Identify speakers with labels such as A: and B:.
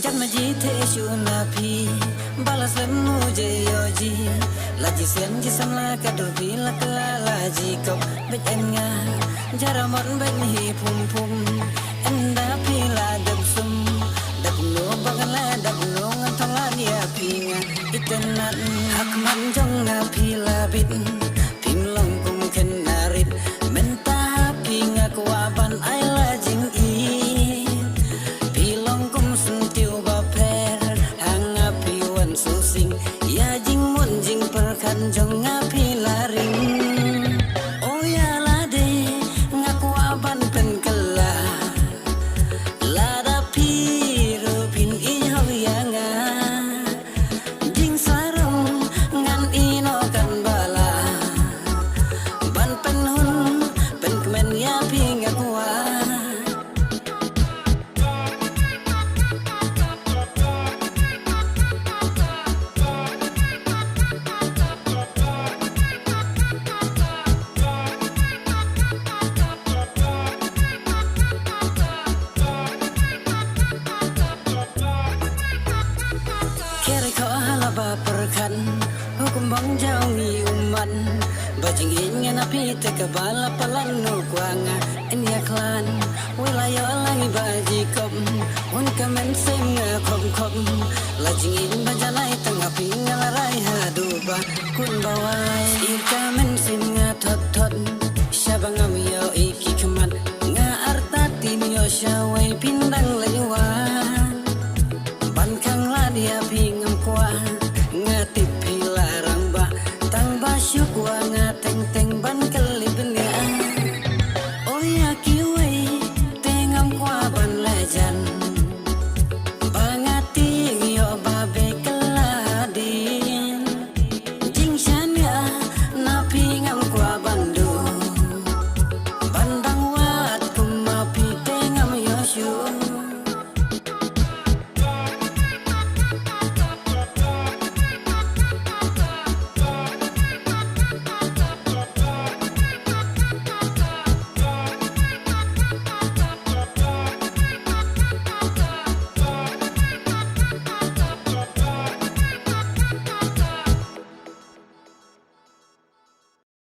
A: Jan maji te shuna pi balas lemu je yoji laji sen ji samla kadur pi lakla laji kop bejenga jaramon ben hi pum pum enda pi la dab sum dab no bagala dab no ngantala dia pinga itenan akman jong na pi la bit pim long kum kenarit menta pinga kuaban ai la jing i pilong kum sentiu baper hanga piwan susing ya jing mun jing perkan jong ngapi laring oh ya lade ngaku aban pen kela lada piru pin i hawianga jing sarung ngan ino kan bala ban pen hun pen kemen ya pi ngaku perkan hukum bang jauh ni uman bajing ingin api tekabala palan nu kuanga ini aklan wilayah langi baji kom un kamen sem ngakom kom lajing in bajalai tengah pingal rai haduba kun bawai